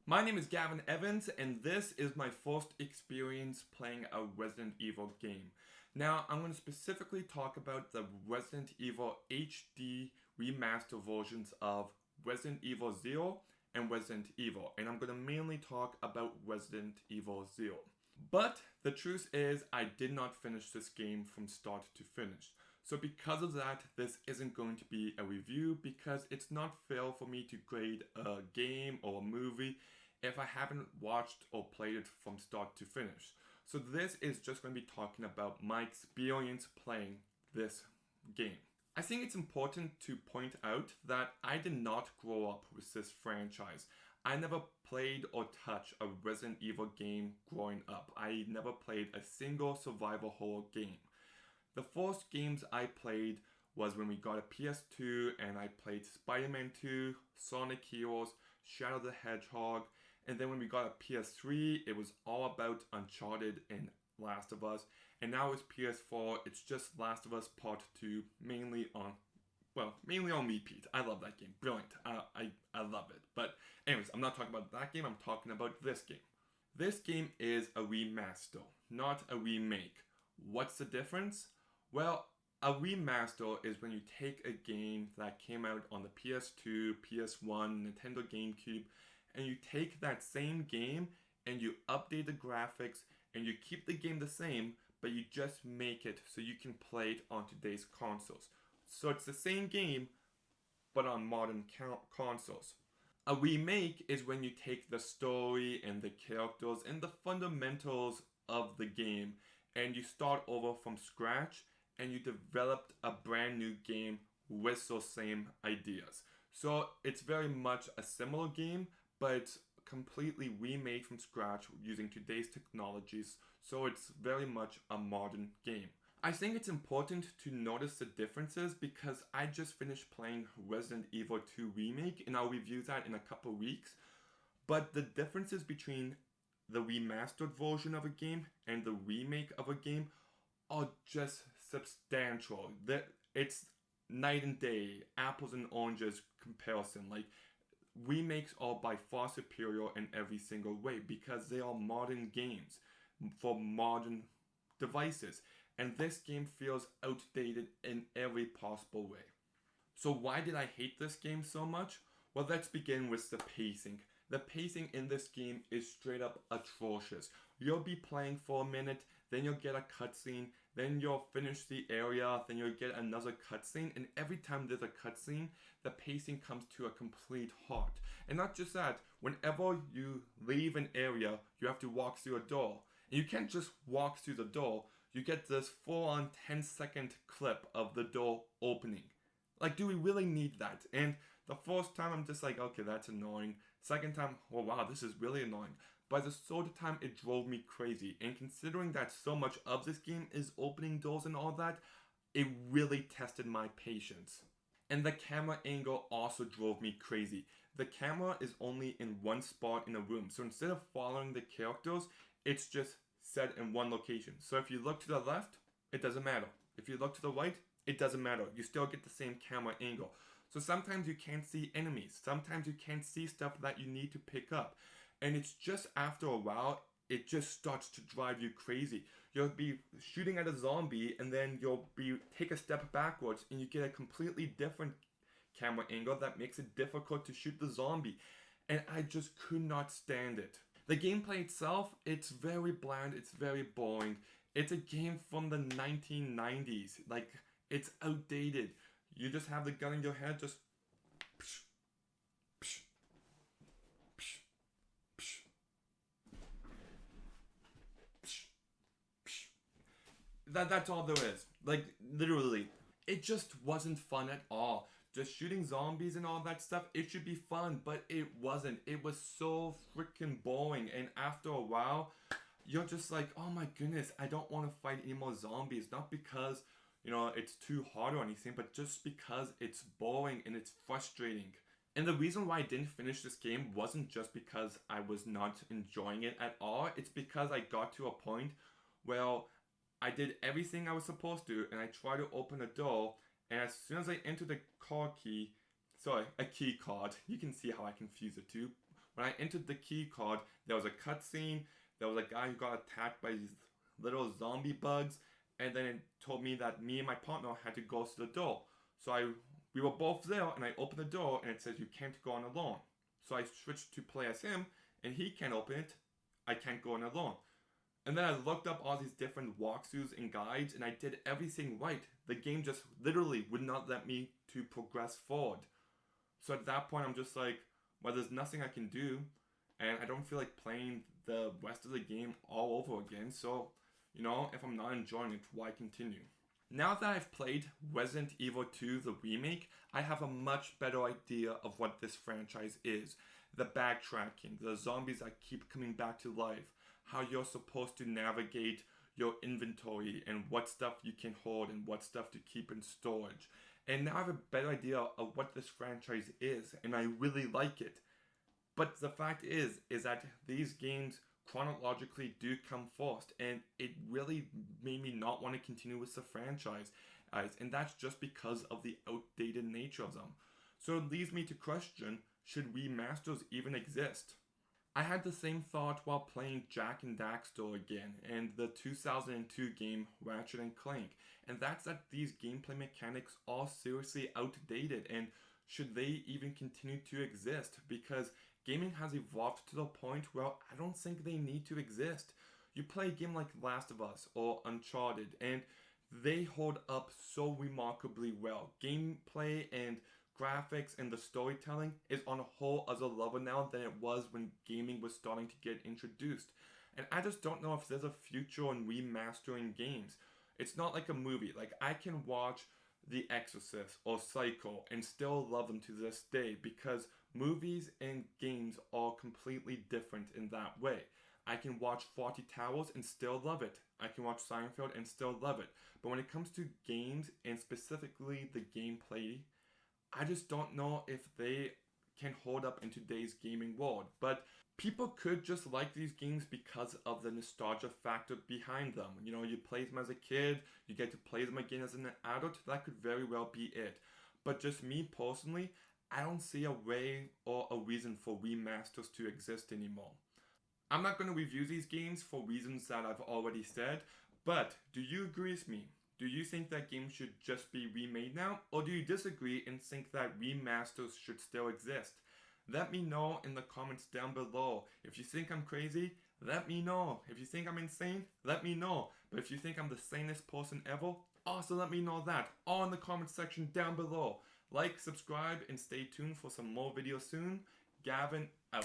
My name is Gavin Evans, and this is my first experience playing a Resident Evil game. Now, I'm going to specifically talk about the Resident Evil HD remaster versions of Resident Evil 0 and Resident Evil, and I'm going to mainly talk about Resident Evil 0. But the truth is, I did not finish this game from start to finish. So because of that, this isn't going to be a review because it's not fair for me to grade a game or a movie if I haven't watched or played it from start to finish. So this is just going to be talking about my experience playing this game. I think it's important to point out that I did not grow up with this franchise. I never played or touched a Resident Evil game growing up. I never played a single survival horror game. The first games I played was when we got a PS2 and I played Spider-Man 2, Sonic Heroes, Shadow the Hedgehog, and then when we got a PS3, it was all about Uncharted and Last of Us, and now it's PS4, it's just Last of Us Part 2, mainly on repeat. I love that game, brilliant, I love it. But anyways, I'm not talking about that game, I'm talking about this game. This game is a remaster, not a remake. What's the difference? Well, a remaster is when you take a game that came out on the PS2, PS1, Nintendo GameCube, and you take that same game and you update the graphics and you keep the game the same, but you just make it so you can play it on today's consoles. So it's the same game, but on modern consoles. A remake is when you take the story and the characters and the fundamentals of the game and you start over from scratch and you developed a brand new game with those same ideas. So it's very much a similar game, but it's completely remade from scratch using today's technologies, so it's very much a modern game. I think it's important to notice the differences because I just finished playing Resident Evil 2 Remake and I'll review that in a couple weeks, but the differences between the remastered version of a game and the remake of a game are just substantial. It's night and day, apples and oranges comparison. Like, remakes are by far superior in every single way because they are modern games for modern devices, and this game feels outdated in every possible way. So why did I hate this game so much? Well, let's begin with the pacing. The pacing in this game is straight up atrocious. You'll be playing for a minute, then you'll get a cutscene, then you'll finish the area, then you'll get another cutscene, and every time there's a cutscene, the pacing comes to a complete halt. And not just that, whenever you leave an area, you have to walk through a door. And you can't just walk through the door, you get this full-on 10-second clip of the door opening. Like, do we really need that? And the first time I'm just like, okay, that's annoying. Second time, oh wow, this is really annoying. By the third time, it drove me crazy. And considering that so much of this game is opening doors and all that, it really tested my patience. And the camera angle also drove me crazy. The camera is only in one spot in a room. So instead of following the characters, it's just set in one location. So if you look to the left, it doesn't matter. If you look to the right, it doesn't matter. You still get the same camera angle. So sometimes you can't see enemies. Sometimes you can't see stuff that you need to pick up. And it's just after a while, it just starts to drive you crazy. You'll be shooting at a zombie and then take a step backwards and you get a completely different camera angle that makes it difficult to shoot the zombie. And I just could not stand it. The gameplay itself, it's very bland, it's very boring. It's a game from the 1990s. Like, it's outdated. You just have the gun in your head, just psh, psh, psh, psh, psh, psh. That's all there is. Like, literally. It just wasn't fun at all. Just shooting zombies and all that stuff, it should be fun, but it wasn't. It was so freaking boring, and after a while, you're just like, oh my goodness, I don't want to fight any more zombies. Not because, it's too hard or anything, but just because it's boring and it's frustrating. And the reason why I didn't finish this game wasn't just because I was not enjoying it at all. It's because I got to a point where I did everything I was supposed to, and I tried to open a door, and as soon as I entered a key card, you can see how I confuse the two. when I entered the key card, there was a cutscene, there was a guy who got attacked by these little zombie bugs, and then it told me that me and my partner had to go to the door. So we were both there, and I opened the door, and it says you can't go on alone. So I switched to play as him, and he can't open it. I can't go on alone. And then I looked up all these different walkthroughs and guides, and I did everything right. The game just literally would not let me to progress forward. So at that point, I'm just like, well, there's nothing I can do, and I don't feel like playing the rest of the game all over again. So, if I'm not enjoying it, why continue? Now that I've played Resident Evil 2, the remake, I have a much better idea of what this franchise is. The backtracking, the zombies that keep coming back to life, how you're supposed to navigate your inventory and what stuff you can hold and what stuff to keep in storage. And now I have a better idea of what this franchise is, and I really like it. But the fact is that these games chronologically do come first, and it really made me not want to continue with the franchise, and that's just because of the outdated nature of them. So it leads me to question, should remasters even exist? I had the same thought while playing Jak and Daxter again, and the 2002 game Ratchet and Clank, and that's that these gameplay mechanics are seriously outdated, and should they even continue to exist? Because gaming has evolved to the point where I don't think they need to exist. You play a game like Last of Us or Uncharted, and they hold up so remarkably well. Gameplay and graphics and the storytelling is on a whole other level now than it was when gaming was starting to get introduced. And I just don't know if there's a future in remastering games. It's not like a movie. Like, I can watch The Exorcist or Psycho and still love them to this day because movies and games are completely different in that way. I can watch 40 Towers and still love it. I can watch Seinfeld and still love it. But when it comes to games and specifically the gameplay, I just don't know if they can hold up in today's gaming world. But people could just like these games because of the nostalgia factor behind them. You played them as a kid, you get to play them again as an adult, that could very well be it. But just me personally, I don't see a way or a reason for remasters to exist anymore. I'm not going to review these games for reasons that I've already said, but do you agree with me? Do you think that games should just be remade now, or do you disagree and think that remasters should still exist? Let me know in the comments down below. If you think I'm crazy, let me know. If you think I'm insane, let me know. But if you think I'm the sanest person ever, also let me know that, all in the comment section down below. Like, subscribe, and stay tuned for some more videos soon. Gavin out.